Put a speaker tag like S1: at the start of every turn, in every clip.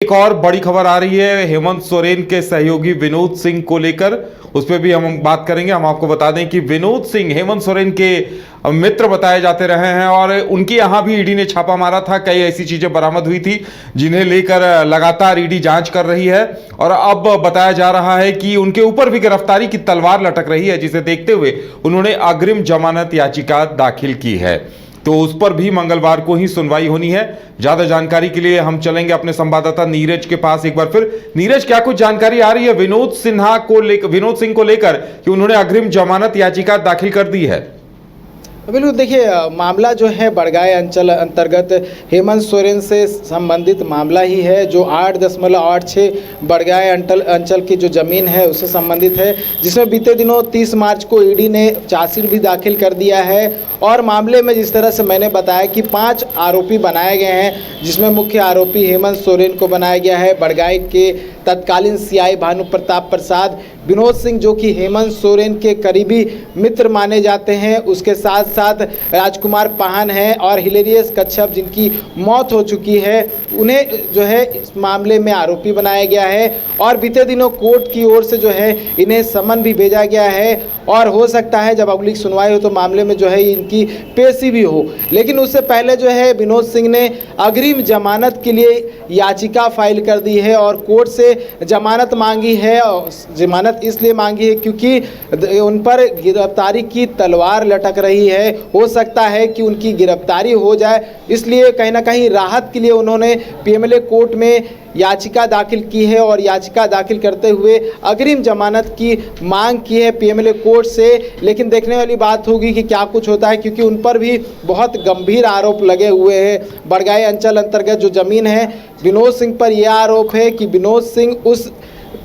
S1: एक और बड़ी खबर आ रही है हेमंत सोरेन के सहयोगी विनोद सिंह को लेकर। उस पर भी हम बात करेंगे। हम आपको बता दें कि विनोद सिंह हेमंत सोरेन के मित्र बताए जाते रहे हैं और उनके यहां भी ईडी ने छापा मारा था। कई ऐसी चीजें बरामद हुई थी जिन्हें लेकर लगातार ईडी जांच कर रही है और अब बताया जा रहा है कि उनके ऊपर भी गिरफ्तारी की तलवार लटक रही है, जिसे देखते हुए उन्होंने अग्रिम जमानत याचिका दाखिल की है। तो उस पर भी मंगलवार को ही सुनवाई होनी है। ज्यादा जानकारी के लिए हम चलेंगे अपने संवाददाता नीरज के पास एक बार फिर। नीरज, क्या कुछ जानकारी आ रही है विनोद सिंह को लेकर कि उन्होंने अग्रिम जमानत याचिका दाखिल कर दी है?
S2: बिल्कुल, देखिए मामला जो है बड़गाय अंचल अंतर्गत हेमंत सोरेन से संबंधित मामला ही है, जो 8.86 बड़गाय अंचल की जो ज़मीन है उससे संबंधित है, जिसमें बीते दिनों 30 मार्च को ईडी ने चार्जशीट भी दाखिल कर दिया है। और मामले में जिस तरह से मैंने बताया कि 5 आरोपी बनाए गए हैं, जिसमें मुख्य आरोपी हेमंत सोरेन को बनाया गया है। बड़गाय के तत्कालीन सीआई भानु प्रताप प्रसाद, विनोद सिंह जो कि हेमंत सोरेन के करीबी मित्र माने जाते हैं, उसके साथ साथ राजकुमार पाहन हैं और हिलेरियस कच्छप जिनकी मौत हो चुकी है, उन्हें जो है इस मामले में आरोपी बनाया गया है। और बीते दिनों कोर्ट की ओर से जो है इन्हें समन भी भेजा गया है और हो सकता है जब अगली सुनवाई हो तो मामले में जो है इनकी पेशी भी हो। लेकिन उससे पहले जो है विनोद सिंह ने अग्रिम जमानत के लिए याचिका फाइल कर दी है और कोर्ट से जमानत मांगी है। जमानत इसलिए मांगी है क्योंकि उन पर गिरफ्तारी की तलवार लटक रही है। हो सकता है कि उनकी गिरफ्तारी हो जाए, इसलिए कहीं ना कहीं राहत के लिए उन्होंने पीएमएलए कोर्ट में याचिका दाखिल की है और याचिका दाखिल करते हुए अग्रिम जमानत की मांग की है पीएमएलए कोर्ट से। लेकिन देखने वाली बात होगी कि क्या कुछ होता है, क्योंकि उन पर भी बहुत गंभीर आरोप लगे हुए हैं। बड़गाय अंचल अंतर्गत जो ज़मीन है, विनोद सिंह पर यह आरोप है कि विनोद सिंह उस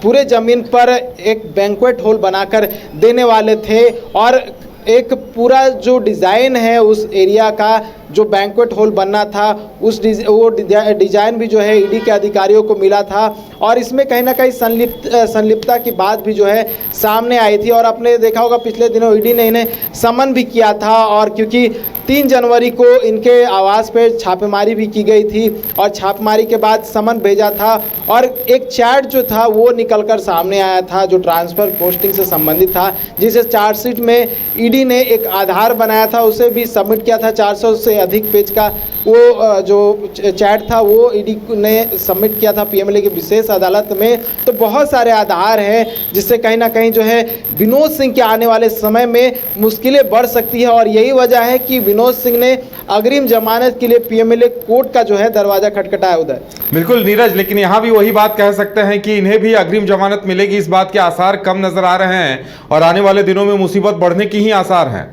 S2: पूरे ज़मीन पर एक बैंक्वेट हॉल बनाकर देने वाले थे और एक पूरा जो डिज़ाइन है उस एरिया का जो बैंक्वेट हॉल बनना था, उस डिज़ाइन भी जो है ईडी के अधिकारियों को मिला था और इसमें कहीं ना कहीं संलिप्तता की बात भी जो है सामने आई थी। और आपने देखा होगा पिछले दिनों ईडी ने इन्हें समन भी किया था, और क्योंकि 3 जनवरी को इनके आवास पे छापेमारी भी की गई थी और छापेमारी के बाद समन भेजा था और एक चैट जो था वो निकलकर सामने आया था जो ट्रांसफ़र पोस्टिंग से संबंधित था, जिसे चार्जशीट में ईडी ने एक आधार बनाया था, उसे भी सबमिट किया था। 400 से अधिक पेज का वो जो चैट था वो ईडी ने सबमिट किया था पीएमएलए की विशेष अदालत में। तो बहुत सारे आधार हैं जिससे कहीं ना कहीं जो है विनोद सिंह के आने वाले समय में मुश्किलें बढ़ सकती है और यही वजह है कि विनोद सिंह ने अग्रिम जमानत के लिए पीएमएलए कोर्ट का जो है दरवाजा खटखटाया। उधर
S1: बिल्कुल नीरज, लेकिन यहां भी वही बात कह सकते हैं कि इन्हें भी अग्रिम जमानत मिलेगी, इस बात के आसार कम नजर आ रहे हैं और आने वाले दिनों में मुसीबत बढ़ने की ही आसार हैं।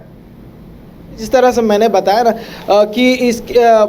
S2: जिस तरह से मैंने बताया ना कि इस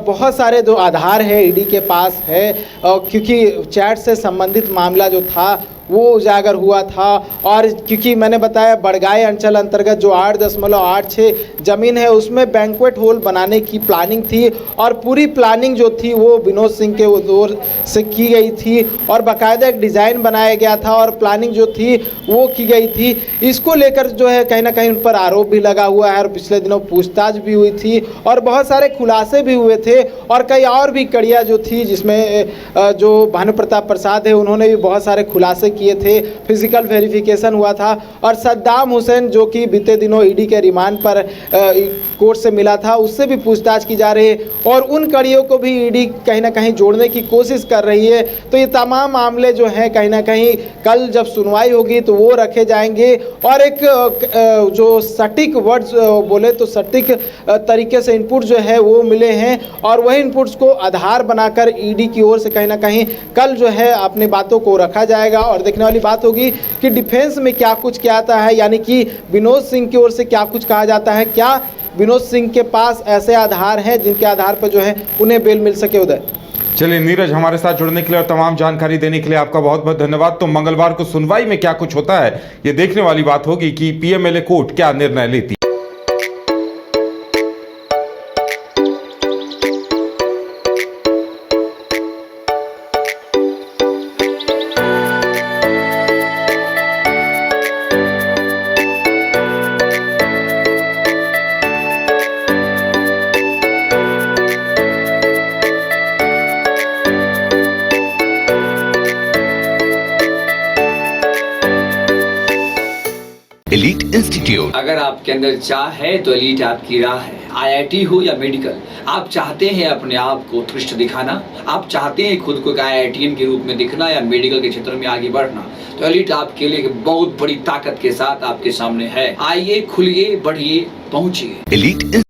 S2: बहुत सारे जो आधार है ईडी के पास है, क्योंकि चैट से संबंधित मामला जो था वो उजागर हुआ था। और क्योंकि मैंने बताया बड़गाय अंचल अंतर्गत जो 8.86 ज़मीन है उसमें बैंक्वेट हॉल बनाने की प्लानिंग थी और पूरी प्लानिंग जो थी वो विनोद सिंह के ओर से की गई थी और बाकायदा एक डिज़ाइन बनाया गया था और प्लानिंग जो थी वो की गई थी। इसको लेकर जो है कहीं ना कहीं उन पर आरोप भी लगा हुआ है और पिछले दिनों पूछताछ भी हुई थी और बहुत सारे खुलासे भी हुए थे और कई और भी कड़ियाँ जो थी, जिसमें जो भानु प्रताप प्रसाद है उन्होंने भी बहुत सारे खुलासे किए थे। फिजिकल वेरिफिकेशन हुआ था और सद्दाम हुसैन जो कि बीते दिनों ईडी के रिमांड पर कोर्ट से मिला था, उससे भी पूछताछ की जा रही है और उन कड़ियों को भी ईडी कहीं ना कहीं जोड़ने की कोशिश कर रही है। तो ये तमाम मामले जो हैं कहीं ना कहीं कल जब सुनवाई होगी तो वो रखे जाएंगे और एक जो सटीक वर्ड्स बोले तो सटीक तरीके से इनपुट जो है वो मिले हैं और वही इनपुट्स को आधार बनाकर ईडी की ओर से कहीं ना कहीं कल जो है अपनी बातों को रखा जाएगा। और देखने वाली बात होगी कि डिफेंस में क्या कुछ क्या आता है, यानी कि विनोद सिंह की ओर से क्या कुछ कहा जाता है। क्या विनोद सिंह के पास ऐसे आधार हैं जिनके आधार पर जो है उन्हें बेल मिल सके? उधर
S1: चलिए नीरज, हमारे साथ जुड़ने के लिए और तमाम जानकारी देने के लिए आपका बहुत बहुत धन्यवाद। तो मंगलवार को सुनवाई में क्या कुछ होता है ये देखने वाली बात होगी कि पीएमएलए कोर्ट क्या निर्णय लेती है।
S3: Elite institute.
S4: अगर आपके अंदर चाह है तो एलीट आपकी राह है। IIT हो या मेडिकल, आप चाहते हैं अपने आप को उत्कृष्ट दिखाना, आप चाहते हैं खुद को एक IITian के रूप में दिखना या मेडिकल के क्षेत्र में आगे बढ़ना, तो एलीट आपके लिए एक बहुत बड़ी ताकत के साथ आपके सामने है। आइए, खुलिए, बढ़िए, पहुंचिए।
S3: एलीट